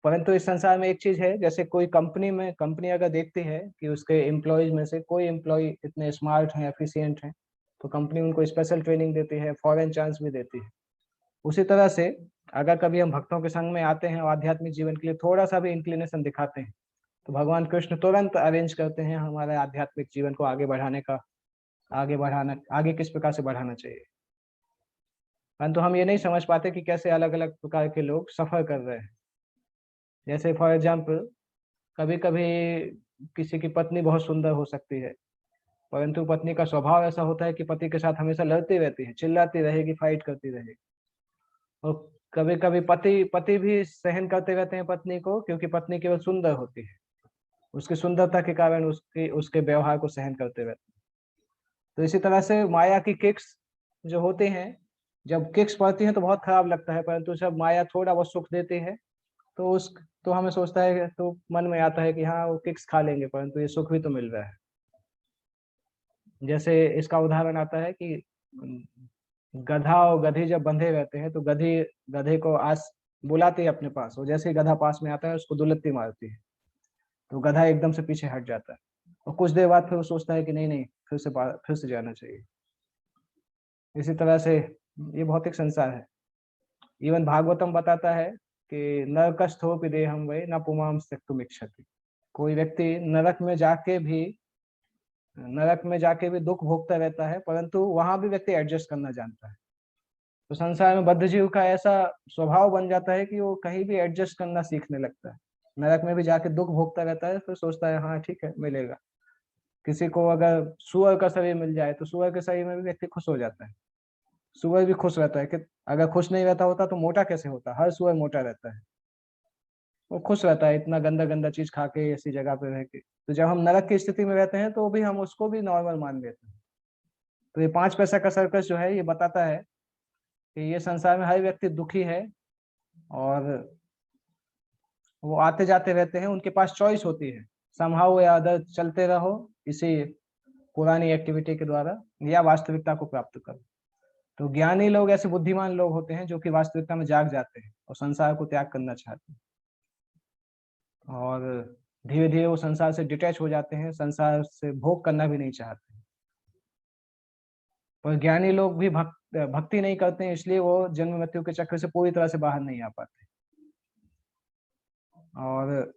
परंतु इस संसार में एक चीज है, जैसे कोई कंपनी अगर देखती है कि उसके एम्प्लॉयज में से कोई एम्प्लॉय इतने स्मार्ट हैं, एफिशिएंट हैं, तो कंपनी उनको स्पेशल ट्रेनिंग देती है, फॉरेन चांस भी देती है। उसी तरह से अगर कभी हम भक्तों के संग में आते हैं और आध्यात्मिक जीवन के लिए थोड़ा सा भी इंक्लिनेशन दिखाते हैं तो भगवान कृष्ण तुरंत अरेंज करते हैं हमारे आध्यात्मिक जीवन को आगे बढ़ाने का, आगे किस प्रकार से बढ़ाना चाहिए। परंतु हम ये नहीं समझ पाते कि कैसे अलग अलग प्रकार के लोग सफर कर रहे हैं। जैसे फॉर एग्जाम्पल, कभी कभी किसी की पत्नी बहुत सुंदर हो सकती है, परंतु पत्नी का स्वभाव ऐसा होता है कि पति के साथ हमेशा लड़ती रहती है, चिल्लाती रहेगी, फाइट करती रहेगी। और कभी कभी पति पति भी सहन करते रहते हैं पत्नी को, क्योंकि पत्नी केवल सुंदर होती है, उसकी सुंदरता के कारण उसके उसके व्यवहार को सहन करते रहते हैं। तो इसी तरह से माया की किक्स जो होते हैं, जब किक्स पड़ती हैं तो बहुत खराब लगता है, परंतु जब माया थोड़ा बहुत सुख देती है तो उस तो हमें सोचता है, तो मन में आता है कि हाँ वो किक्स खा लेंगे, परंतु ये सुख भी तो मिल रहा है। जैसे इसका उदाहरण आता है कि गधा और गधी जब बंधे रहते हैं तो गधी गधे को आस बुलाती है अपने पास, और जैसे ही गधा पास में आता है उसको दुलत्ती मारती है, तो गधा एकदम से पीछे हट जाता है, और कुछ देर बाद फिर वो सोचता है कि नहीं नहीं, फिर से जाना चाहिए। इसी तरह से ये भौतिक संसार है। इवन भागवतम बताता है कि नरकस्थोपि देहम वै न पुमांस त्यक्तुम इच्छति। कोई व्यक्ति नरक में जाके भी दुख भोगता रहता है, परंतु वहां भी व्यक्ति एडजस्ट करना जानता है। तो संसार में बद्ध जीव का ऐसा स्वभाव बन जाता है कि वो कहीं भी एडजस्ट करना सीखने लगता है। नरक में भी जाके दुख भोगता रहता है, फिर सोचता है हाँ ठीक है मिलेगा। किसी को अगर सुअर का शरीर मिल जाए तो सुअर के शरीर में भी व्यक्ति खुश हो जाता है। सुअर भी खुश रहता है कि अगर खुश नहीं रहता होता तो मोटा कैसे होता, हर सुअर मोटा रहता है, वो खुश रहता है इतना गंदा गंदा चीज खा के ऐसी जगह पे रह के। तो जब हम नरक की स्थिति में रहते हैं तो भी हम उसको भी नॉर्मल मान लेते हैं। तो ये 5 पैसा का सर्कस जो है ये बताता है कि ये संसार में हर व्यक्ति दुखी है, और वो आते जाते रहते हैं, उनके पास चॉइस होती है, समहाउ या अदर चलते रहो इसी पुरानी एक्टिविटी के द्वारा, या वास्तविकता को प्राप्त करो। तो ज्ञानी लोग ऐसे बुद्धिमान लोग होते हैं जो कि वास्तविकता में जाग जाते हैं और संसार को त्याग करना चाहते हैं, और धीरे धीरे वो संसार से डिटैच हो जाते हैं, संसार से भोग करना भी नहीं चाहते। पर ज्ञानी लोग भी भक्ति नहीं करते हैं, इसलिए वो जन्म मृत्यु के चक्र से पूरी तरह से बाहर नहीं आ पाते। और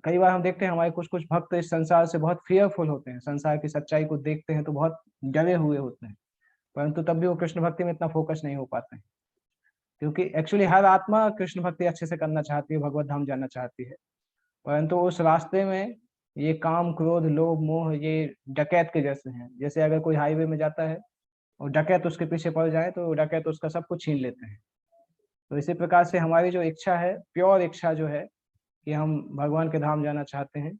कई बार हम देखते हैं हमारे कुछ कुछ भक्त इस संसार से बहुत फियरफुल होते हैं, संसार की सच्चाई को देखते हैं तो बहुत डरे हुए होते हैं, परंतु तब भी वो कृष्ण भक्ति में इतना फोकस नहीं हो पाते हैं, क्योंकि एक्चुअली हर आत्मा कृष्ण भक्ति अच्छे से करना चाहती है, भगवत धाम जाना चाहती है, परंतु उस रास्ते में ये काम क्रोध लोभ मोह ये डकैत के जैसे हैं। जैसे अगर कोई हाईवे में जाता है और डकैत उसके पीछे पड़ जाए तो डकैत उसका सब कुछ छीन लेते हैं। तो इसी प्रकार से हमारी जो इच्छा है, प्योर इच्छा जो है कि हम भगवान के धाम जाना चाहते हैं,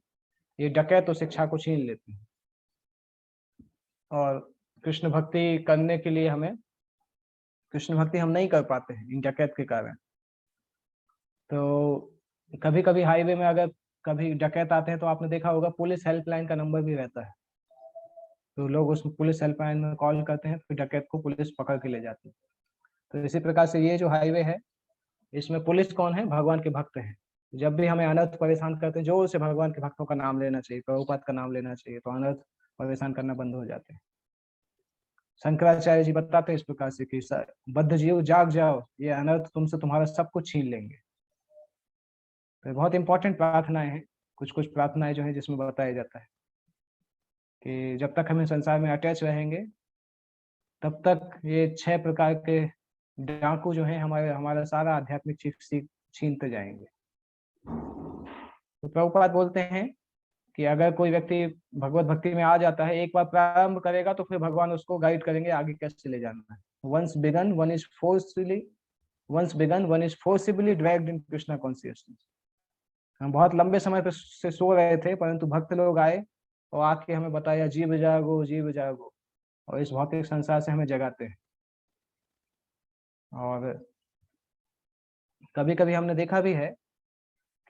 ये डकैत उस इच्छा को छीन लेते हैं, और कृष्ण भक्ति करने के लिए हमें कृष्ण भक्ति हम नहीं कर पाते हैं इन डकैत के कारण। तो कभी कभी हाईवे में अगर कभी डकैत आते हैं तो आपने देखा होगा पुलिस हेल्पलाइन का नंबर भी रहता है, तो लोग उस पुलिस हेल्पलाइन में कॉल करते हैं, फिर डकैत को पुलिस पकड़ के ले जाती है। तो इसी प्रकार से ये जो हाईवे है, इसमें पुलिस कौन है, भगवान के भक्त हैं। जब भी हमें अनर्थ परेशान करते हैं, जोर से भगवान के भक्तों का नाम लेना चाहिए, प्रभुपाद का नाम लेना चाहिए, तो अनर्थ परेशान करना बंद हो जाते हैं। शंकराचार्य जी बताते हैं इस प्रकार से कि बद्ध जीव जाग जाओ, ये अनर्थ तुमसे तुम्हारा सब कुछ छीन लेंगे। तो बहुत इंपॉर्टेंट प्रार्थनाएं हैं, कुछ कुछ प्रार्थनाएं जो है जिसमें बताया जाता है कि जब तक हम इस संसार में अटैच रहेंगे तब तक ये 6 प्रकार के डाकू जो है हमारा सारा आध्यात्मिक चीज छीनते जाएंगे। तो प्रभुपाद बोलते हैं कि अगर कोई व्यक्ति भगवत भक्ति में आ जाता है, एक बार प्रारंभ करेगा तो फिर भगवान उसको गाइड करेंगे आगे कैसे ले जाना है। Once begun one is forcibly dragged in Krishna consciousness. हम बहुत लंबे समय पे से सो रहे थे, परंतु भक्त लोग आए और आके हमें बताया जीव जागो जीव जागो, और इस भौतिक संसार से हमें जगाते हैं। और कभी कभी हमने देखा भी है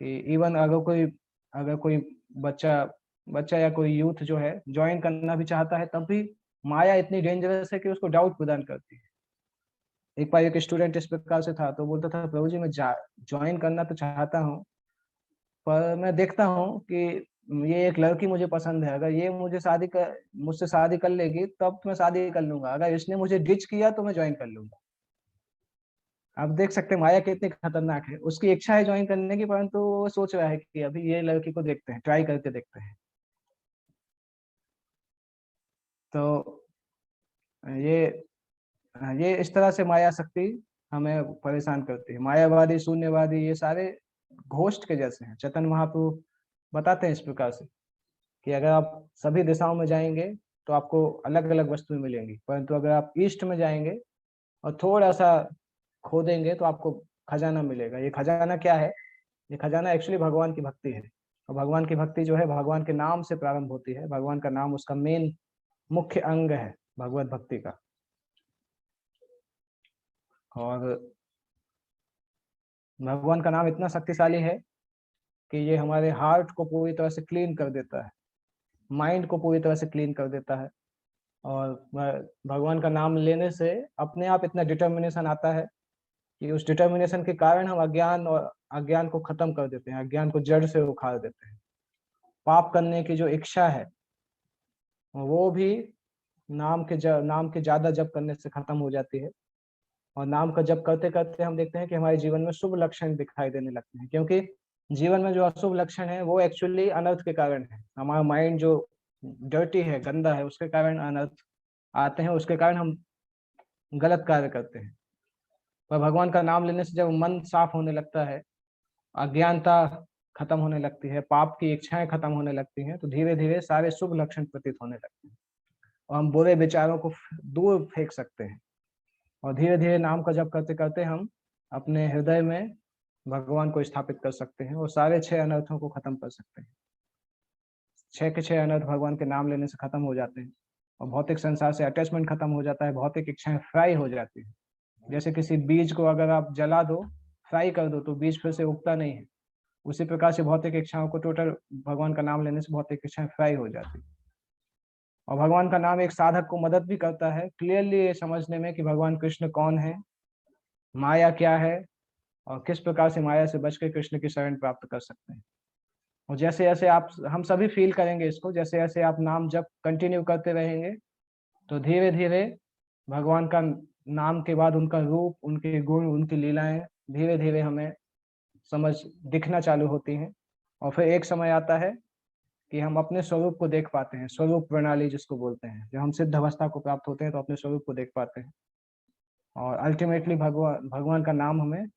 कि इवन अगर कोई बच्चा बच्चा या कोई यूथ जो है ज्वाइन करना भी चाहता है, तब भी माया इतनी डेंजरस है कि उसको डाउट प्रदान करती है। एक बार एक स्टूडेंट इस प्रकार से था, तो बोलता था प्रभु जी मैं ज्वाइन करना तो चाहता हूँ, पर मैं देखता हूँ कि ये एक लड़की मुझे पसंद है, अगर ये मुझसे शादी कर लेगी तब मैं शादी कर लूंगा, अगर इसने मुझे डिच किया तो मैं ज्वाइन कर लूंगा। आप देख सकते हैं माया कितनी खतरनाक है। उसकी इच्छा है ज्वाइन करने की, परंतु वो सोच रहा है कि अभी ये लड़की को देखते हैं, ट्राई करके देखते हैं। तो ये ये इस तरह से माया शक्ति हमें परेशान करती है। मायावादी शून्यवादी ये सारे घोस्ट के जैसे हैं। चैतन्य महाप्रभु बताते हैं इस प्रकार से कि अगर आप सभी दिशाओं में जाएंगे तो आपको अलग अलग वस्तुएं मिलेंगी, परंतु अगर आप ईस्ट में जाएंगे और थोड़ा सा खोदेंगे तो आपको खजाना मिलेगा। ये खजाना क्या है? ये खजाना एक्चुअली भगवान की भक्ति है। और भगवान की भक्ति जो है भगवान के नाम से प्रारंभ होती है। भगवान का नाम उसका मेन मुख्य अंग है भगवत भक्ति का। और भगवान का नाम इतना शक्तिशाली है कि ये हमारे हार्ट को पूरी तरह से क्लीन कर देता है, माइंड को पूरी तरह से क्लीन कर देता है। और भगवान का नाम लेने से अपने आप इतना डिटर्मिनेशन आता है कि उस डिटर्मिनेशन के कारण हम अज्ञान को खत्म कर देते हैं, अज्ञान को जड़ से उखाड़ देते हैं। पाप करने की जो इच्छा है वो भी नाम के ज्यादा जप करने से खत्म हो जाती है। और नाम का जप करते करते हम देखते हैं कि हमारे जीवन में शुभ लक्षण दिखाई देने लगते हैं, क्योंकि जीवन में जो अशुभ लक्षण है वो एक्चुअली अनर्थ के कारण है। हमारा माइंड जो डर्टी है, गंदा है, उसके कारण अनर्थ आते हैं, उसके कारण हम गलत कार्य करते हैं। पर भगवान का नाम लेने से जब मन साफ होने लगता है, अज्ञानता खत्म होने लगती है, पाप की इच्छाएं खत्म होने लगती हैं, तो धीरे धीरे सारे शुभ लक्षण प्रतीत होने लगते हैं और हम बुरे विचारों को दूर फेंक सकते हैं। और धीरे धीरे नाम का जप करते करते हम अपने हृदय में भगवान को स्थापित कर सकते हैं और सारे 6 अनर्थों को खत्म कर सकते हैं। 6 के 6 अनर्थ भगवान के नाम लेने से खत्म हो जाते हैं और भौतिक संसार से अटैचमेंट खत्म हो जाता है, भौतिक इच्छाएं फ्राई हो जाती है। जैसे किसी बीज को अगर आप जला दो, फ्राई कर दो, तो बीज फिर से उगता नहीं है। उसी प्रकार से भौतिक इच्छाओं को टोटल भगवान का नाम लेने से भौतिक इच्छाएं फ्राई हो जाती है। और भगवान का नाम एक साधक को मदद भी करता है क्लियरली ये समझने में कि भगवान कृष्ण कौन है, माया क्या है और किस प्रकार से माया से बचकर कृष्ण की शरण प्राप्त कर सकते हैं। और जैसे जैसे आप हम सभी फील करेंगे इसको, जैसे जैसे आप नाम जब कंटिन्यू करते रहेंगे तो धीरे धीरे भगवान का नाम के बाद उनका रूप, उनके गुण, उनकी लीलाएं धीरे धीरे हमें समझ दिखना चालू होती हैं। और फिर एक समय आता है कि हम अपने स्वरूप को देख पाते हैं, स्वरूप प्रणाली जिसको बोलते हैं। जब हम सिद्ध अवस्था को प्राप्त होते हैं तो अपने स्वरूप को देख पाते हैं और अल्टीमेटली भगवान का नाम हमें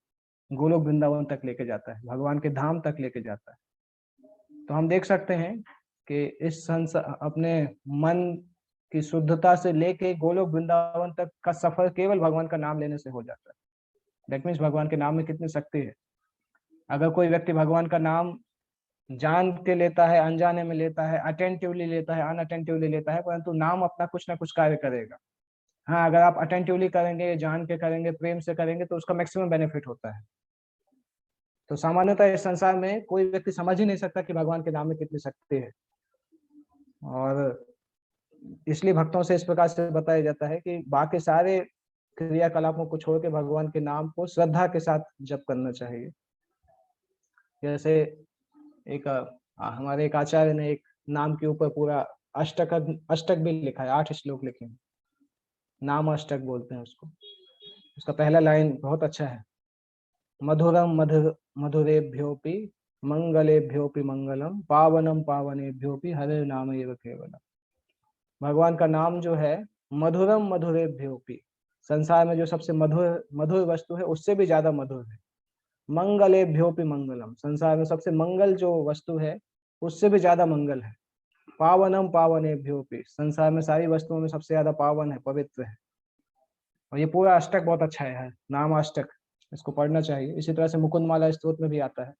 गोलोक वृंदावन तक लेके जाता है, भगवान के धाम तक लेके जाता है। तो हम देख सकते हैं कि इस अपने मन की शुद्धता से लेके गोलोक वृंदावन तक का सफर केवल भगवान का नाम लेने से हो जाता है। दैट मीन्स भगवान के नाम में कितनी शक्ति है। अगर कोई व्यक्ति भगवान का नाम जान के लेता है, अनजाने में लेता है, अटेंटिवली लेता है, अनअटेंटिवली लेता है, परंतु नाम अपना कुछ ना कुछ कार्य करेगा। हाँ, अगर आप अटेंटिवली करेंगे, जान के करेंगे, प्रेम से करेंगे तो उसका मैक्सिमम बेनिफिट होता है। तो सामान्यतः इस संसार में कोई व्यक्ति समझ ही नहीं सकता कि भगवान के नाम में कितनी शक्ति है। और इसलिए भक्तों से इस प्रकार से बताया जाता है कि बाकी सारे क्रियाकलापों को छोड़ के भगवान के नाम को श्रद्धा के साथ जप करना चाहिए। जैसे एक हमारे एक आचार्य ने एक नाम के ऊपर पूरा अष्टक भी लिखा है, 8 श्लोक लिखे हैं, नाम अष्टक बोलते हैं उसको। उसका पहला लाइन बहुत अच्छा है, मधुरम मधुरेभ्योपि मंगलेभ्योपि मंगलम, पावनम पावनेभ्योपि हरे नाम एव केवलम। भगवान का नाम जो है मधुरम मधुरेभ्योपि, संसार में जो सबसे मधुर मधुर वस्तु है उससे भी ज्यादा मधुर है। मंगलेभ्योपि मंगलम, संसार में सबसे मंगल जो वस्तु है उससे भी ज्यादा मंगल है। पावनम पावनेभ्योपि, संसार में सारी वस्तुओं में सबसे ज्यादा पावन है, पवित्र है। और ये पूरा अष्टक बहुत अच्छा है, नाम अष्टक, इसको पढ़ना चाहिए। इसी तरह से मुकुंदमाला स्तोत्र में भी आता है।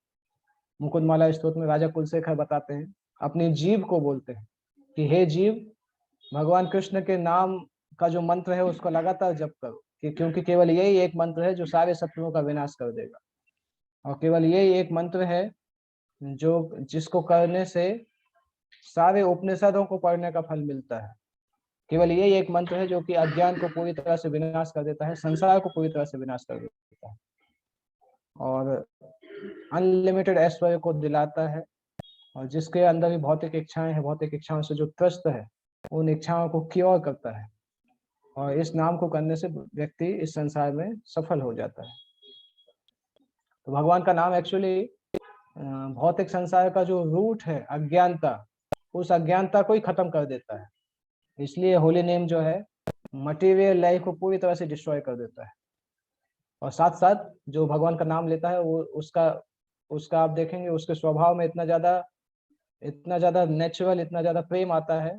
मुकुंदमाला स्तोत्र में राजा कुलशेखर बताते हैं, अपनी जीव को बोलते हैं कि हे जीव, भगवान कृष्ण के नाम का जो मंत्र है उसको लगातार जप करो, क्योंकि केवल यही एक मंत्र है जो सारे शत्रुओं का विनाश कर देगा। और केवल यही एक मंत्र है जो जिसको करने से सारे उपनिषदों को पढ़ने का फल मिलता है। केवल यही एक मंत्र है जो कि अज्ञान को पूरी तरह से विनाश कर देता है, संसार को पूरी तरह से विनाश कर देता है और अनलिमिटेड ऐश्वर्य को दिलाता है। और जिसके अंदर भी भौतिक इच्छाएं हैं, भौतिक इच्छाओं से जो त्रस्त है, उन इच्छाओं को क्योर करता है। और इस नाम को करने से व्यक्ति इस संसार में सफल हो जाता है। तो भगवान का नाम एक्चुअली भौतिक संसार का जो रूट है अज्ञानता, उस अज्ञानता को ही खत्म कर देता है। इसलिए होली नेम जो है मटेरियल लाइफ को पूरी तरह से डिस्ट्रॉय कर देता है। और साथ साथ जो भगवान का नाम लेता है वो उसका आप देखेंगे उसके स्वभाव में इतना ज्यादा नेचुरल, इतना ज्यादा प्रेम आता है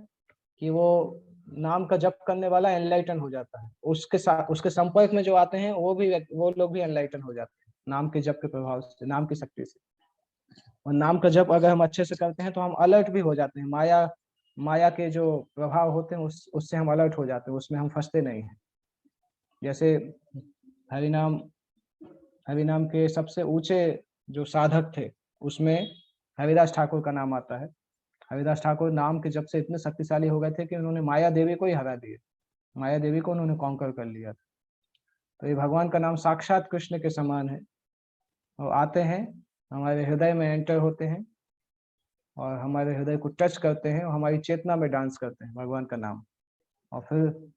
कि वो नाम का जप करने वाला एनलाइटन हो जाता है। उसके साथ उसके संपर्क में जो आते हैं वो लोग भी एनलाइटन हो जाते हैं नाम के जप के प्रभाव से, नाम की शक्ति से। और नाम का जप अगर हम अच्छे से करते हैं तो हम अलर्ट भी हो जाते हैं, माया माया के जो प्रभाव होते हैं उससे हम अलर्ट हो जाते हैं, उसमें हम फंसते नहीं हैं। जैसे हरिनाम हरिनाम के सबसे ऊंचे जो साधक थे उसमें हरिदास ठाकुर का नाम आता है। हरिदास ठाकुर नाम के जब से इतने शक्तिशाली हो गए थे कि उन्होंने माया देवी को ही हरा दिया, माया देवी को उन्होंने कॉन्कर कर लिया था। तो ये भगवान का नाम साक्षात कृष्ण के समान है। वो आते हैं, हमारे हृदय में एंटर होते हैं और हमारे हृदय को टच करते हैं और हमारी चेतना में डांस करते हैं भगवान का नाम। और फिर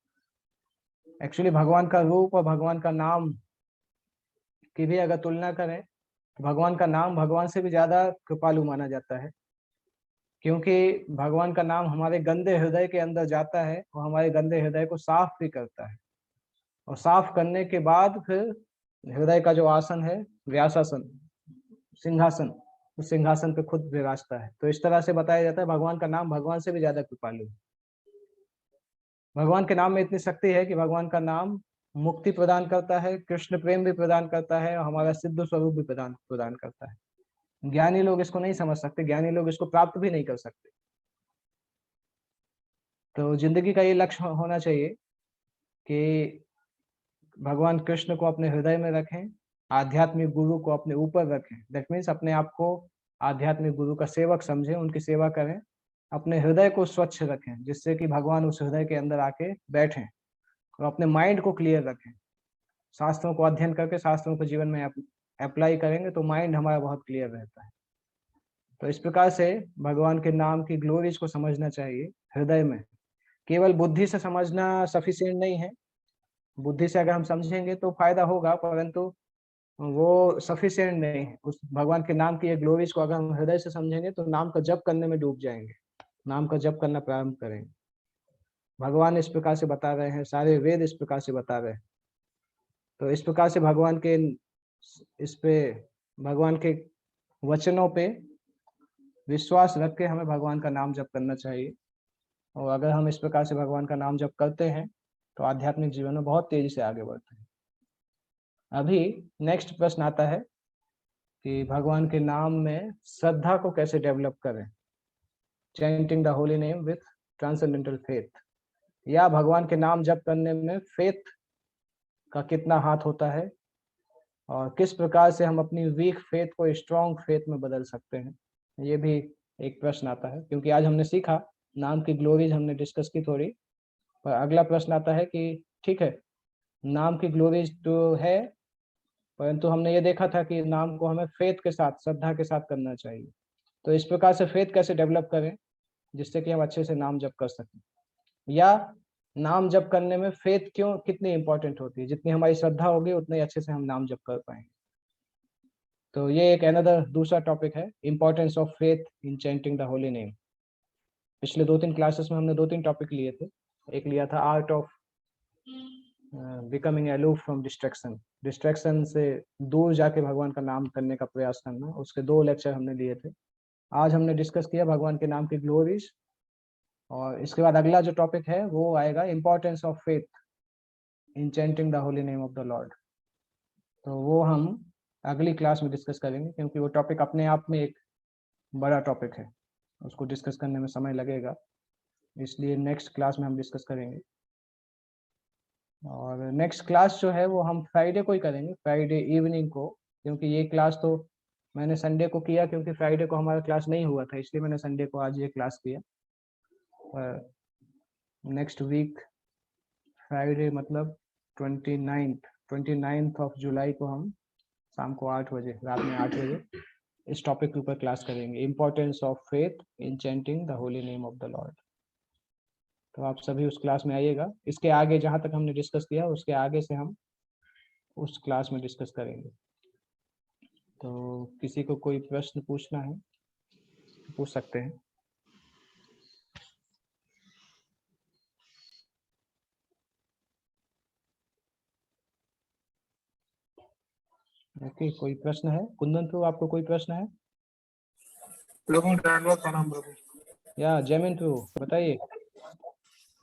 एक्चुअली भगवान का रूप और भगवान का नाम की भी अगर तुलना करें तो भगवान का नाम भगवान से भी ज्यादा कृपालु माना जाता है, क्योंकि भगवान का नाम हमारे गंदे हृदय के अंदर जाता है और हमारे गंदे हृदय को साफ भी करता है। और साफ करने के बाद फिर हृदय का जो आसन है, व्यासासन, सिंहासन, उस सिंहासन पे खुद विराजता है। तो इस तरह से बताया जाता है भगवान का नाम भगवान से भी ज्यादा कृपालु है। भगवान के नाम में इतनी शक्ति है कि भगवान का नाम मुक्ति प्रदान करता है, कृष्ण प्रेम भी प्रदान करता है और हमारा सिद्ध स्वरूप भी प्रदान करता है। ज्ञानी लोग इसको नहीं समझ सकते, ज्ञानी लोग इसको प्राप्त भी नहीं कर सकते। तो जिंदगी का ये लक्ष्य होना चाहिए कि भगवान कृष्ण को अपने हृदय में रखें, आध्यात्मिक गुरु को अपने ऊपर रखें। दैट मीन्स अपने आप को आध्यात्मिक गुरु का सेवक समझें, उनकी सेवा करें, अपने हृदय को स्वच्छ रखें जिससे कि भगवान उस हृदय के अंदर आके बैठें, और अपने माइंड को क्लियर रखें। शास्त्रों को अध्ययन करके शास्त्रों को जीवन में अप्लाई करेंगे तो माइंड हमारा बहुत क्लियर रहता है। तो इस प्रकार से भगवान के नाम की ग्लोरीज को समझना चाहिए हृदय में। केवल बुद्धि से समझना सफिशिएंट नहीं है। बुद्धि से अगर हम समझेंगे तो फायदा होगा, परंतु वो सफिशिएंट नहीं है। उस भगवान के नाम की ग्लोरीज को अगर हम हृदय से समझेंगे तो नाम का जप करने में डूब जाएंगे, नाम का जप करना प्रारंभ करेंगे। भगवान इस प्रकार से बता रहे हैं, सारे वेद इस प्रकार से बता रहे हैं। तो इस प्रकार से भगवान के वचनों पे विश्वास रख के हमें भगवान का नाम जप करना चाहिए। और अगर हम इस प्रकार से भगवान का नाम जप करते हैं तो आध्यात्मिक जीवन में बहुत तेजी से आगे बढ़ते हैं। अभी नेक्स्ट प्रश्न आता है कि भगवान के नाम में श्रद्धा को कैसे डेवलप करें, chanting the holy name with transcendental faith, या भगवान के नाम जप करने में फेथ का कितना हाथ होता है और किस प्रकार से हम अपनी वीक फेथ को स्ट्रॉन्ग फेथ में बदल सकते हैं। ये भी एक प्रश्न आता है, क्योंकि आज हमने सीखा नाम की ग्लोरीज हमने डिस्कस की थोड़ी, पर अगला प्रश्न आता है कि ठीक है, नाम की ग्लोरीज तो है, परंतु हमने ये देखा था कि नाम को हमें फेथ के साथ, श्रद्धा के साथ करना चाहिए। तो इस प्रकार से फेथ कैसे डेवलप करें जिससे कि हम अच्छे से नाम जप कर सकें, या नाम जप करने में फेथ क्यों कितनी इंपॉर्टेंट होती है, जितनी हमारी श्रद्धा होगी उतने अच्छे से हम नाम जप कर पाएंगे। तो ये एक अनदर दूसरा टॉपिक है, importance of faith in chanting the holy name. पिछले 2-3 क्लासेस में हमने 2-3 टॉपिक लिए थे। एक लिया था art of becoming aloof from distraction, distraction से दूर जाके भगवान का नाम करने का प्रयास करना, उसके 2 लेक्चर हमने लिए थे। आज हमने डिस्कस किया भगवान के नाम की ग्लोरीज, और इसके बाद अगला जो टॉपिक है वो आएगा importance of faith in chanting the holy name of the Lord. तो वो हम अगली क्लास में डिस्कस करेंगे, क्योंकि वो टॉपिक अपने आप में एक बड़ा टॉपिक है, उसको डिस्कस करने में समय लगेगा, इसलिए नेक्स्ट क्लास में हम डिस्कस करेंगे। और नेक्स्ट क्लास जो है वो हम फ्राइडे को ही करेंगे, फ्राइडे इवनिंग को, क्योंकि ये क्लास तो मैंने संडे को किया क्योंकि फ्राइडे को हमारा क्लास नहीं हुआ था, इसलिए मैंने संडे को आज ये क्लास किया। और नेक्स्ट वीक फ्राइडे मतलब 29th ऑफ जुलाई को हम शाम को 8 बजे, रात में 8 बजे इस टॉपिक के ऊपर क्लास करेंगे, importance of faith in chanting the holy name of the Lord. तो आप सभी उस क्लास में आइएगा। इसके आगे जहाँ तक हमने डिस्कस किया उसके आगे से हम उस क्लास में डिस्कस करेंगे। तो किसी को कोई प्रश्न पूछना है तो पूछ सकते हैं। ओके, कोई प्रश्न है? कुंदन प्रभु, आपको कोई प्रश्न है? प्रणाम प्रभु। या जयमिन प्रभु, बताइए।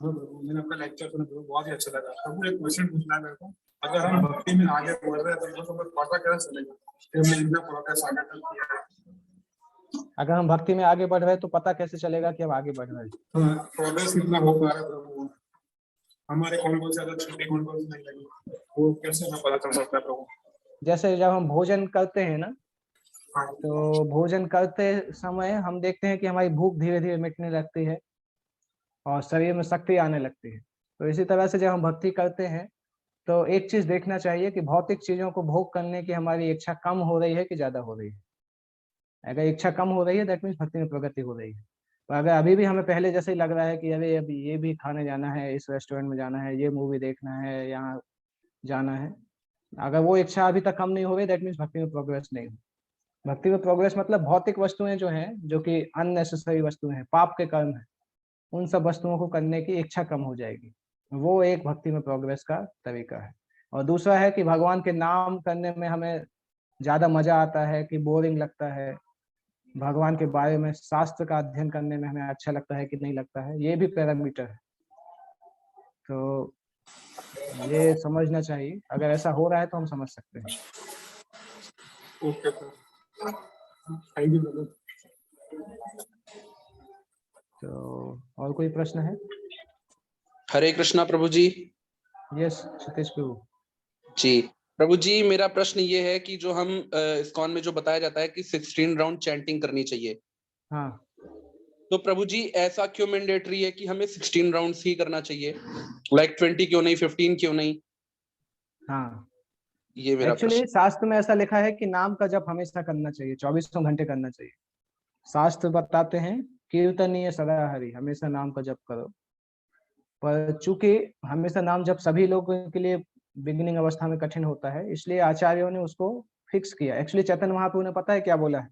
मैंने आपका लेक्चर सुना प्रभु, बहुत ही अच्छा लगा प्रभु। एक क्वेश्चन पूछना है मेरे को, अगर हम भक्ति में आगे बढ़ रहे हैं तो पता कैसे चलेगा कि हमने इतना प्रोग्रेस आगे तक किया है? अगर हम भक्ति में आगे बढ़ रहे हैं तो पता कैसे चलेगा कि हम आगे बढ़ रहे हैं? हाँ, प्रोग्रेस कितना हो पा रहा है प्रभु, हमारे कौन कौन से ज्यादा छुट्टी कौन कौन सी नहीं लगी, वो कैसे हमें पता चल सकता है प्रभु? जैसे जब हम भोजन करते हैं ना, हाँ तो भोजन करते समय हम देखते हैं कि हमारी भूख धीरे धीरे मिटने लगती है और शरीर में शक्ति आने लगती है। तो इसी तरह से जब हम भक्ति करते हैं तो एक चीज देखना चाहिए कि भौतिक चीजों को भोग करने की हमारी इच्छा कम हो रही है कि ज्यादा हो रही है। अगर इच्छा कम हो रही है दैट मीन्स भक्ति में प्रगति हो रही है। तो अगर अभी भी हमें पहले जैसे ही लग रहा है कि अरे अभी ये भी खाने जाना है, इस रेस्टोरेंट में जाना है, ये मूवी देखना है, यहाँ जाना है, अगर वो इच्छा अभी तक कम नहीं हो रही दैट मीन्स भक्ति में प्रोग्रेस नहीं हो। भक्ति में प्रोग्रेस मतलब भौतिक वस्तुएं जो हैं, जो कि अननेसेसरी वस्तुएं हैं, पाप के कर्म है, उन सब वस्तुओं को करने की इच्छा कम हो जाएगी। वो एक भक्ति में प्रोग्रेस का तरीका है। और दूसरा है कि भगवान के नाम करने में हमें ज्यादा मजा आता है कि बोरिंग लगता है, भगवान के बारे में शास्त्र का अध्ययन करने में हमें अच्छा लगता है कि नहीं लगता है, ये भी पैरामीटर है। तो ये समझना चाहिए, अगर ऐसा हो रहा है तो हम समझ सकते हैं। ओके थैंक यू प्रभु। तो और कोई प्रश्न है? हरे कृष्णा प्रभु जी। यस सतीश प्रभु। जी प्रभु जी, मेरा प्रश्न ये है कि जो हम इस्कॉन में जो बताया जाता है कि 16 राउंड चैंटिंग करनी चाहिए, हाँ, तो प्रभु जी ऐसा क्यों मैंडेटरी है कि हमें 16 राउंड्स ही करना चाहिए? लाइक 20 क्यों नहीं, 15 क्यों नहीं? हाँ, ये मेरा एक्चुअली प्रश्न। शास्त्र में ऐसा लिखा है कि नाम का जप हमेशा करना चाहिए, 24 घंटे करना चाहिए। शास्त्र बताते हैं कीर्तनीय सदा हरि, हमेशा नाम का जप करो। पर चूंकि हमेशा नाम जप सभी लोगों के लिए बिगिनिंग अवस्था में कठिन होता है, इसलिए आचार्यों ने उसको फिक्स किया। एक्चुअली चैतन्य महाप्रभु ने पता है क्या बोला है?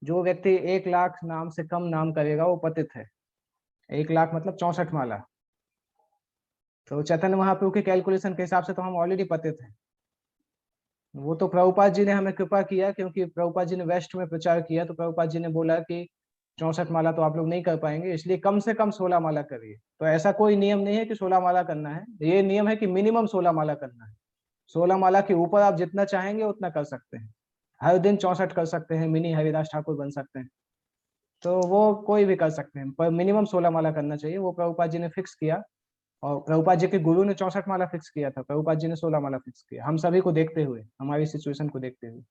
जो व्यक्ति 1 लाख नाम से कम नाम करेगा वो पतित है। 1 लाख मतलब 64 माला। तो चैतन्य महाप्रभु के कैलकुलेशन के हिसाब से तो हम ऑलरेडी पतित हैं। वो तो प्रभुपाद जी ने हमें कृपा किया, क्योंकि प्रभुपाद जी ने वेस्ट में प्रचार किया, तो प्रभुपाद जी ने बोला कि 64 माला तो आप लोग नहीं कर पाएंगे, इसलिए कम से कम 16 माला करिए। तो ऐसा कोई नियम नहीं है कि 16 माला करना है, ये नियम है कि मिनिमम 16 माला करना है। 16 माला के ऊपर आप जितना चाहेंगे उतना कर सकते हैं। हर दिन 64 कर सकते हैं, मिनी हरिदास ठाकुर बन सकते हैं, तो वो कोई भी कर सकते हैं, पर मिनिमम 16 माला करना चाहिए। वो प्रभुपाद जी ने फिक्स किया, और प्रभुपाद जी के गुरु ने 64 माला फिक्स किया था, प्रभुपाद जी ने 16 माला फिक्स किया, हम सभी को देखते हुए, हमारी सिचुएशन को देखते हुए।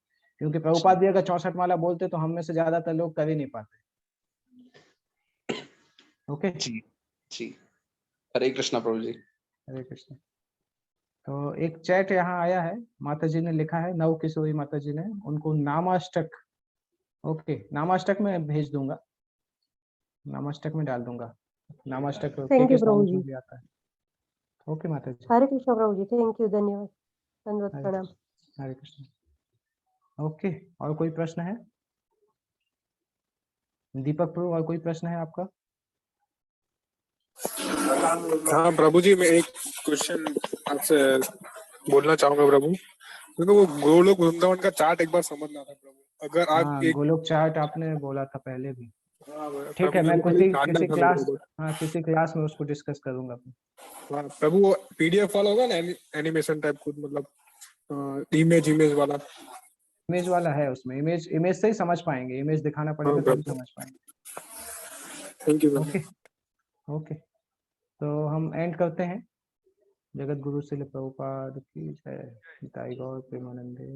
क्योंकि प्रभुपाद जी अगर 64 माला बोलते तो हम में से ज्यादातर लोग कर ही नहीं पाते। ओके जी जी, हरे कृष्णा प्रभु जी। हरे कृष्ण। तो एक चैट यहाँ आया है, माता जी ने लिखा है, नव किशोरी माता जी ने, उनको नामाष्टक, ओके नामाष्टक में भेज दूंगा, नामाष्टक में डाल दूंगा। नामाष्टक थैंक यू के प्रभु जी। में भी आता है। ओके माता जी, हरे कृष्ण प्रभु जी, थैंक यू, धन्यवाद, धन्यवाद, हरे प्रणाम। कृष्ण, हरे कृष्ण। ओके, और कोई प्रश्न है? दीपक प्रभु, और कोई प्रश्न है आपका? हाँ प्रभु जी, मैं एक क्वेश्चन आपसे बोलना चाहूंगा प्रभु, क्योंकि वो गोलोक वृंदावन का चार्ट एक बार समझना था प्रभु। अगर आप हाँ, एक गोलोक चार्ट आपने बोला था पहले भी। हाँ ठीक है, प्रभु, मैं वो खाली किसी जानना किसी था मेरे क्लास, को। हाँ किसी क्लास में उसको डिस्कस करूंगा। हाँ प्रभु, वो पीडीएफ वाला होगा ना, एनिमेशन टाइप कुछ, मतलब इमेज वाला। इमेज वाला है, उसमें इमेज इमेज से ही समझ पाएंगे, इमेज दिखाना हाँ पड़ेगा तभी प्रभु, समझ पाएंगे। Thank you Prabhu. Okay okay, तो हम एंड करते हैं। जगत गुरु श्रील प्रभुपाद की जय। निताई गौर प्रेमानंदे।